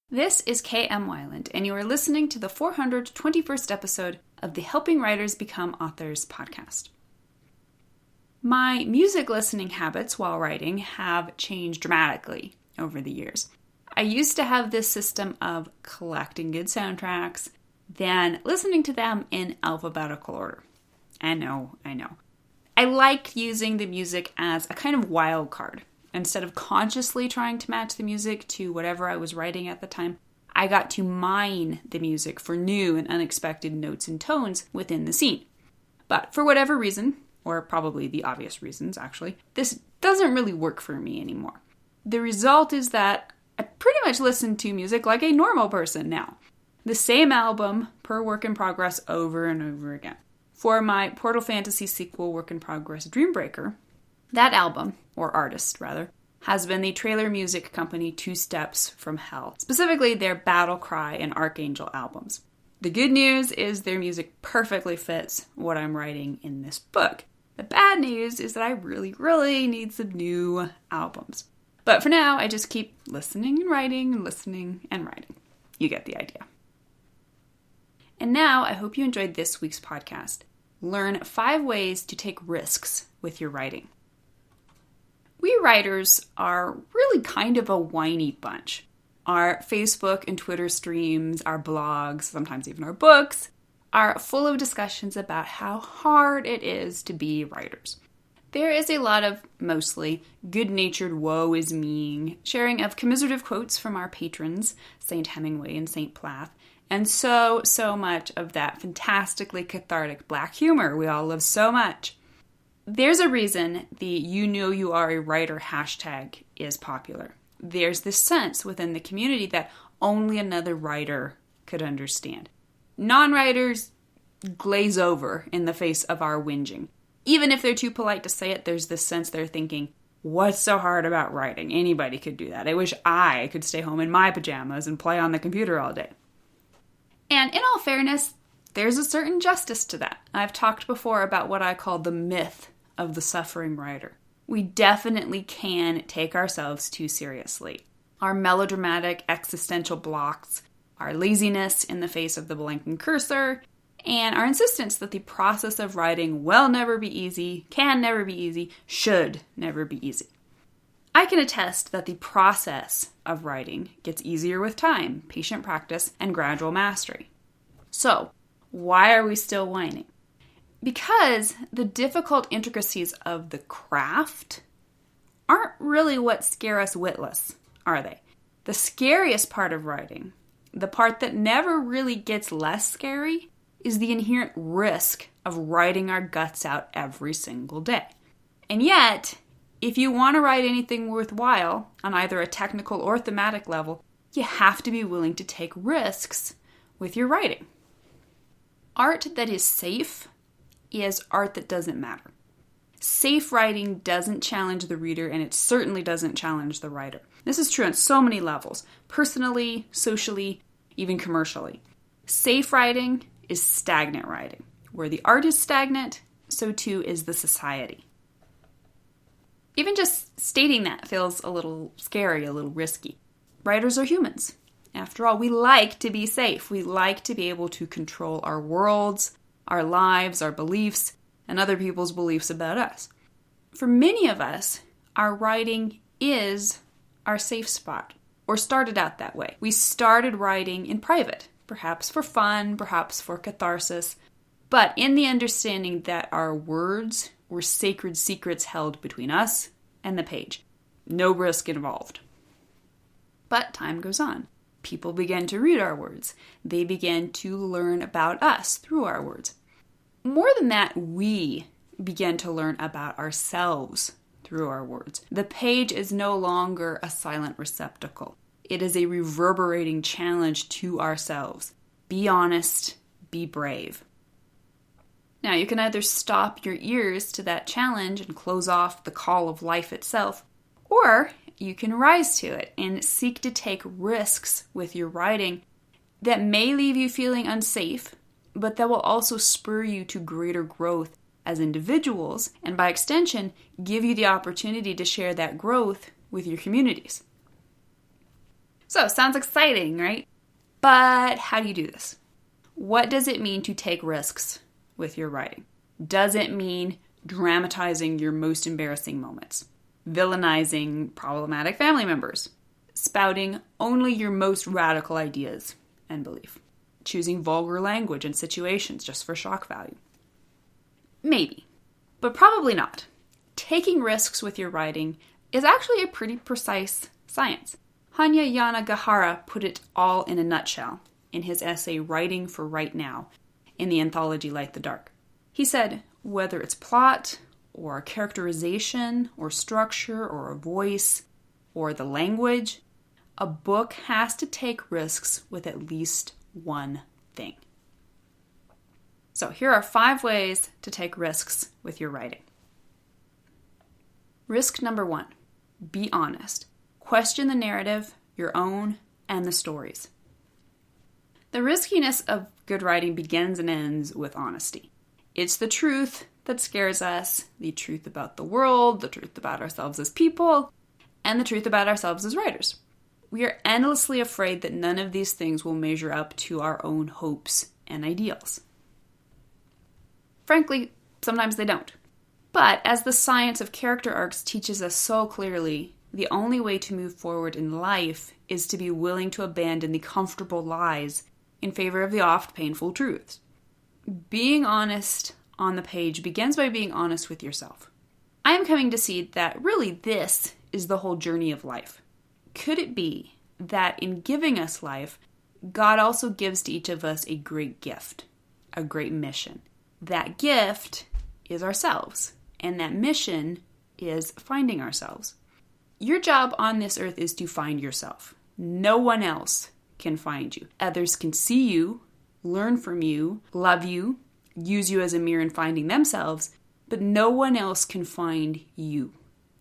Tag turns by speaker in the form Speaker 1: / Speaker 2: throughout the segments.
Speaker 1: This is K.M. Weiland, and you are listening to the 421st episode of the Helping Writers Become Authors podcast. My music listening habits while writing have changed dramatically over the years. I used to have this system of collecting good soundtracks, then listening to them in alphabetical order. I know. I liked using the music as a kind of wild card. Instead of consciously trying to match the music to whatever I was writing at the time, I got to mine the music for new and unexpected notes and tones within the scene. But for whatever reason, or probably the obvious reasons actually, this doesn't really work for me anymore. The result is that I pretty much listen to music like a normal person now. The same album per work in progress over and over again. For my Portal Fantasy sequel, Work in Progress Dreambreaker, that album, or artist rather, has been the trailer music company Two Steps from Hell, specifically their Battle Cry and Archangel albums. The good news is their music perfectly fits what I'm writing in this book. The bad news is that I really need some new albums. But for now, I just keep listening and writing and listening and writing. You get the idea. And now, I hope you enjoyed this week's podcast. Learn 5 ways to take risks with your writing. We writers are really kind of a whiny bunch. Our Facebook and Twitter streams, our blogs, sometimes even our books, are full of discussions about how hard it is to be writers. There is a lot of, mostly, good-natured woe is meing, sharing of commiserative quotes from our patrons, St. Hemingway and St. Plath, and so much of that fantastically cathartic black humor we all love so much. There's a reason the You Know You Are a Writer hashtag is popular. There's this sense within the community that only another writer could understand. Non-writers glaze over in the face of our whinging. Even if they're too polite to say it, there's this sense they're thinking, what's so hard about writing? Anybody could do that. I wish I could stay home in my pajamas and play on the computer all day. And in all fairness, there's a certain justice to that. I've talked before about what I call the myth of the suffering writer. We definitely can take ourselves too seriously. Our melodramatic existential blocks, our laziness in the face of the blinking cursor, and our insistence that the process of writing will never be easy, can never be easy, should never be easy. I can attest that the process of writing gets easier with time, patient practice, and gradual mastery. So, why are we still whining? Because the difficult intricacies of the craft aren't really what scare us witless, are they? The scariest part of writing, the part that never really gets less scary, is the inherent risk of writing our guts out every single day. And yet, if you want to write anything worthwhile on either a technical or thematic level, you have to be willing to take risks with your writing. Art that is safe is art that doesn't matter. Safe writing doesn't challenge the reader, and it certainly doesn't challenge the writer. This is true on so many levels, personally, socially, even commercially. Safe writing is stagnant writing. Where the art is stagnant, so too is the society. Even just stating that feels a little scary, a little risky. Writers are humans. After all, we like to be safe. We like to be able to control our worlds, our lives, our beliefs, and other people's beliefs about us. For many of us, our writing is our safe spot, or started out that way. We started writing in private, perhaps for fun, perhaps for catharsis, but in the understanding that our words were sacred secrets held between us and the page. No risk involved. But time goes on. People begin to read our words. They begin to learn about us through our words. More than that, we begin to learn about ourselves through our words. The page is no longer a silent receptacle. It is a reverberating challenge to ourselves. Be honest, be brave. Now, you can either stop your ears to that challenge and close off the call of life itself, or you can rise to it and seek to take risks with your writing that may leave you feeling unsafe, but that will also spur you to greater growth as individuals, and by extension, give you the opportunity to share that growth with your communities. So, sounds exciting, right? But how do you do this? What does it mean to take risks with your writing? Does it mean dramatizing your most embarrassing moments? Villainizing problematic family members? Spouting only your most radical ideas and belief? Choosing vulgar language in situations just for shock value? Maybe, but probably not. Taking risks with your writing is actually a pretty precise science. Hanya Yanagihara put it all in a nutshell in his essay Writing for Right Now in the anthology Light the Dark. He said, whether it's plot, or characterization, or structure, or a voice, or the language, a book has to take risks with at least one thing. So here are 5 ways to take risks with your writing. Risk number 1, be honest. Question the narrative, your own, and the stories. The riskiness of good writing begins and ends with honesty. It's the truth that scares us, the truth about the world, the truth about ourselves as people, and the truth about ourselves as writers. We are endlessly afraid that none of these things will measure up to our own hopes and ideals. Frankly, sometimes they don't. But as the science of character arcs teaches us so clearly, the only way to move forward in life is to be willing to abandon the comfortable lies in favor of the oft painful truths. Being honest on the page begins by being honest with yourself. I am coming to see that really this is the whole journey of life. Could it be that in giving us life, God also gives to each of us a great gift, a great mission? That gift is ourselves, and that mission is finding ourselves. Your job on this earth is to find yourself. No one else can find you. Others can see you, learn from you, love you, use you as a mirror in finding themselves, but no one else can find you.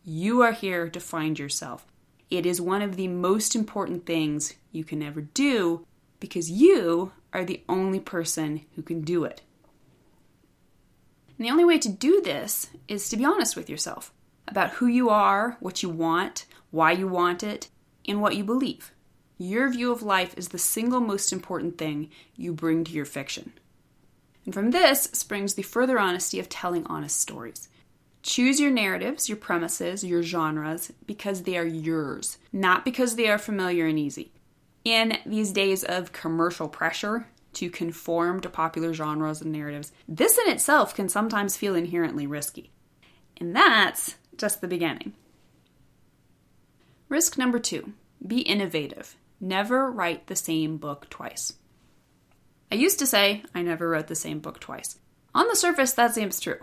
Speaker 1: You are here to find yourself. It is one of the most important things you can ever do because you are the only person who can do it. And the only way to do this is to be honest with yourself about who you are, what you want, why you want it, and what you believe. Your view of life is the single most important thing you bring to your fiction. And from this springs the further honesty of telling honest stories. Choose your narratives, your premises, your genres, because they are yours, not because they are familiar and easy. In these days of commercial pressure to conform to popular genres and narratives, this in itself can sometimes feel inherently risky. And that's just the beginning. Risk number 2, be innovative. Never write the same book twice. I used to say I never wrote the same book twice. On the surface, that seems true.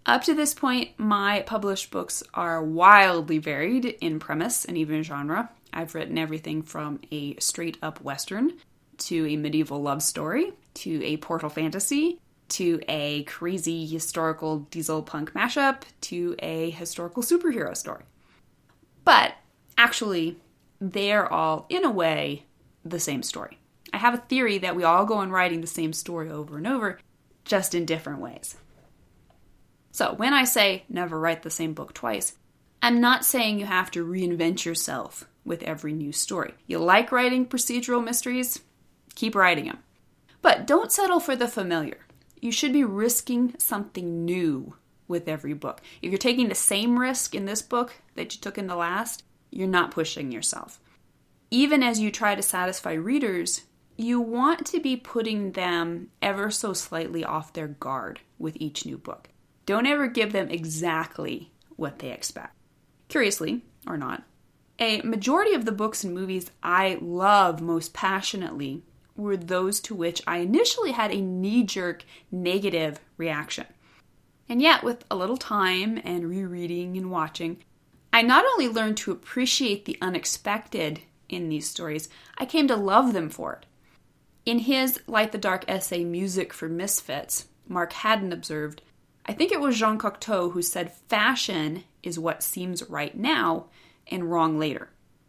Speaker 1: Up to this point, my published books are wildly varied in premise and even genre. I've written everything from a straight-up Western to a medieval love story to a portal fantasy to a crazy historical diesel punk mashup to a historical superhero story. But actually, they're all, in a way, the same story. I have a theory that we all go on writing the same story over and over, just in different ways. So when I say never write the same book twice, I'm not saying you have to reinvent yourself with every new story. You like writing procedural mysteries? Keep writing them. But don't settle for the familiar. You should be risking something new with every book. If you're taking the same risk in this book that you took in the last, you're not pushing yourself. Even as you try to satisfy readers, you want to be putting them ever so slightly off their guard with each new book. Don't ever give them exactly what they expect. Curiously, or not, a majority of the books and movies I love most passionately were those to which I initially had a knee-jerk negative reaction. And yet, with a little time and rereading and watching, I not only learned to appreciate the unexpected in these stories, I came to love them for it. In his Light the Dark essay, Music for Misfits, Mark Haddon observed, I think it was Jean Cocteau who said fashion is what seems right now and wrong later.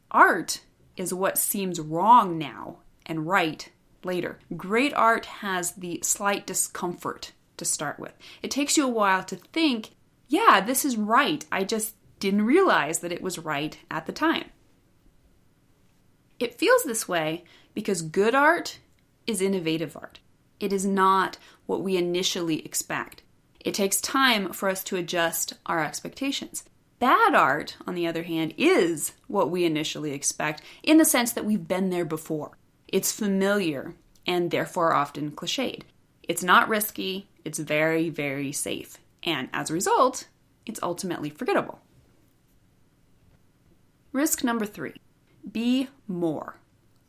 Speaker 1: Art is what seems wrong now and right later. Great art has the slight discomfort to start with. It takes you a while to think, yeah, this is right. I just didn't realize that it was right at the time. It feels this way because good art is innovative art. It is not what we initially expect. It takes time for us to adjust our expectations. Bad art, on the other hand, is what we initially expect in the sense that we've been there before. It's familiar and therefore often cliched. It's not risky, it's very, very safe. And as a result, it's ultimately forgettable. Risk number 3, be more.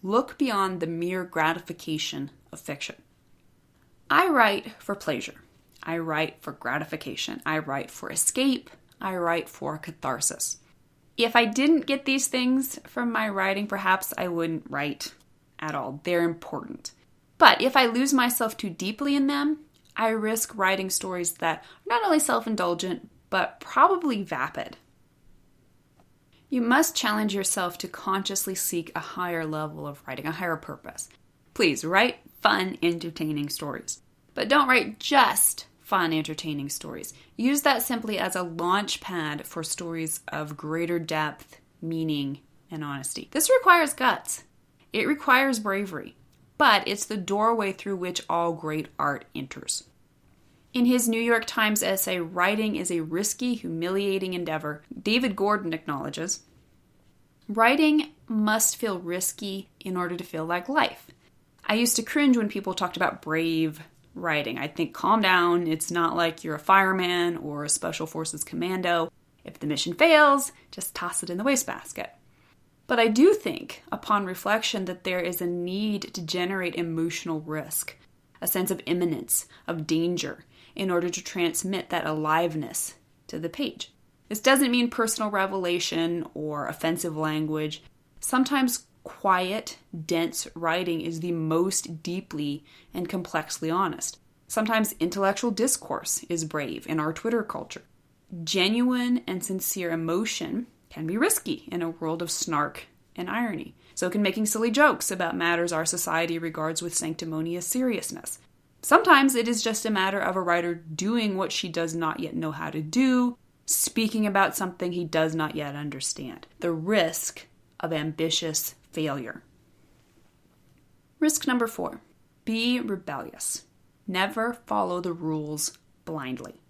Speaker 1: Look beyond the mere gratification of fiction. I write for pleasure. I write for gratification. I write for escape. I write for catharsis. If I didn't get these things from my writing, perhaps I wouldn't write at all. They're important. But if I lose myself too deeply in them, I risk writing stories that are not only self-indulgent, but probably vapid. You must challenge yourself to consciously seek a higher level of writing, a higher purpose. Please write fun, entertaining stories. But don't write just fun, entertaining stories. Use that simply as a launch pad for stories of greater depth, meaning, and honesty. This requires guts. It requires bravery. But it's the doorway through which all great art enters. In his New York Times essay, Writing is a Risky, Humiliating Endeavor, David Gordon acknowledges, writing must feel risky in order to feel like life. I used to cringe when people talked about brave writing. I'd think, calm down, it's not like you're a fireman or a special forces commando. If the mission fails, just toss it in the wastebasket. But I do think, upon reflection, that there is a need to generate emotional risk, a sense of imminence, of danger, in order to transmit that aliveness to the page. This doesn't mean personal revelation or offensive language. Sometimes quiet, dense writing is the most deeply and complexly honest. Sometimes intellectual discourse is brave in our Twitter culture. Genuine and sincere emotion can be risky in a world of snark and irony. So can making silly jokes about matters our society regards with sanctimonious seriousness. Sometimes it is just a matter of a writer doing what she does not yet know how to do, speaking about something he does not yet understand. The risk of ambitious failure. Risk number 4, be rebellious. Never follow the rules blindly.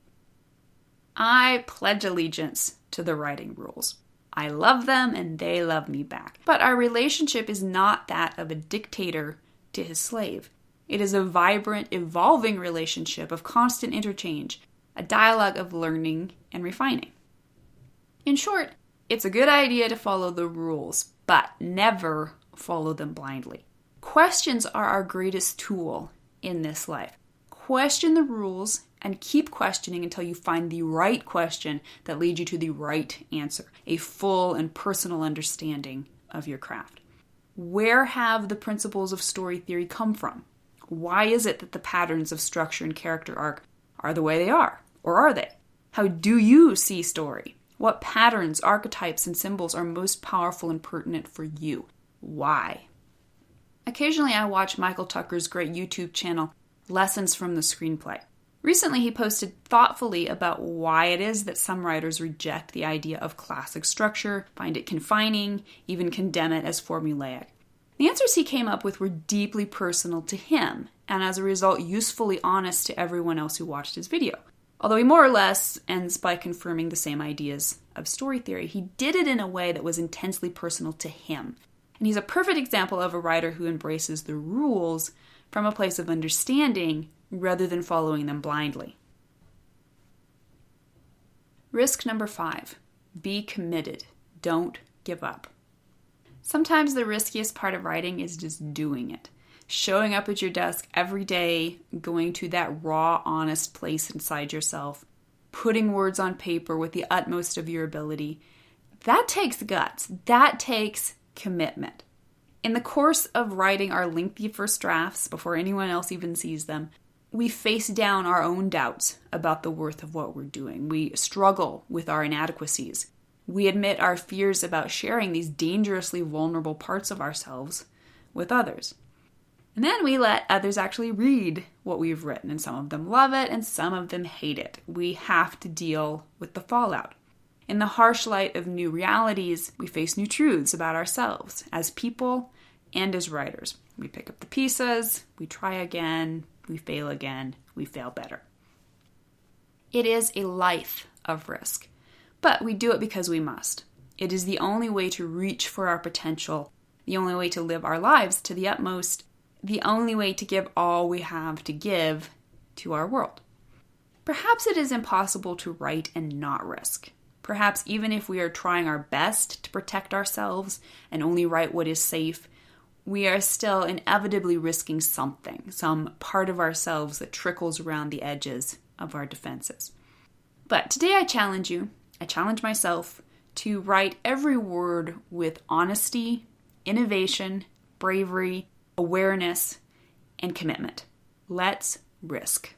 Speaker 1: I pledge allegiance to the writing rules. I love them and they love me back. But our relationship is not that of a dictator to his slave. It is a vibrant, evolving relationship of constant interchange, a dialogue of learning and refining. In short, it's a good idea to follow the rules, but never follow them blindly. Questions are our greatest tool in this life. Question the rules and keep questioning until you find the right question that leads you to the right answer, a full and personal understanding of your craft. Where have the principles of story theory come from? Why is it that the patterns of structure and character arc are the way they are? Or are they? How do you see story? What patterns, archetypes, and symbols are most powerful and pertinent for you? Why? Occasionally I watch Michael Tucker's great YouTube channel, Lessons from the Screenplay. Recently he posted thoughtfully about why it is that some writers reject the idea of classic structure, find it confining, even condemn it as formulaic. The answers he came up with were deeply personal to him, and as a result usefully honest to everyone else who watched his video. Although he more or less ends by confirming the same ideas of story theory, he did it in a way that was intensely personal to him. And he's a perfect example of a writer who embraces the rules from a place of understanding rather than following them blindly. Risk number 5, be committed. Don't give up. Sometimes the riskiest part of writing is just doing it. Showing up at your desk every day, going to that raw, honest place inside yourself, putting words on paper with the utmost of your ability. That takes guts. That takes commitment. In the course of writing our lengthy first drafts, before anyone else even sees them, we face down our own doubts about the worth of what we're doing. We struggle with our inadequacies. We admit our fears about sharing these dangerously vulnerable parts of ourselves with others. And then we let others actually read what we've written, and some of them love it and some of them hate it. We have to deal with the fallout. In the harsh light of new realities, we face new truths about ourselves as people and as writers. We pick up the pieces, we try again, we fail again, we fail better. It is a life of risk, but we do it because we must. It is the only way to reach for our potential, the only way to live our lives to the utmost, the only way to give all we have to give to our world. Perhaps it is impossible to write and not risk. Perhaps even if we are trying our best to protect ourselves and only write what is safe, we are still inevitably risking something, some part of ourselves that trickles around the edges of our defenses. But today I challenge myself to write every word with honesty, innovation, bravery, awareness, and commitment. Let's risk.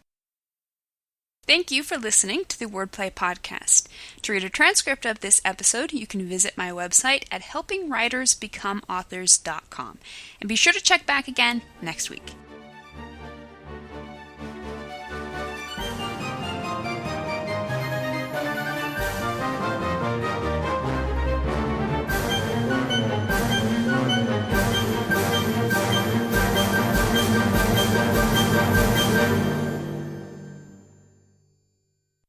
Speaker 1: Thank you for listening to the Wordplay Podcast. To read a transcript of this episode, you can visit my website at helpingwritersbecomeauthors.com. And be sure to check back again next week.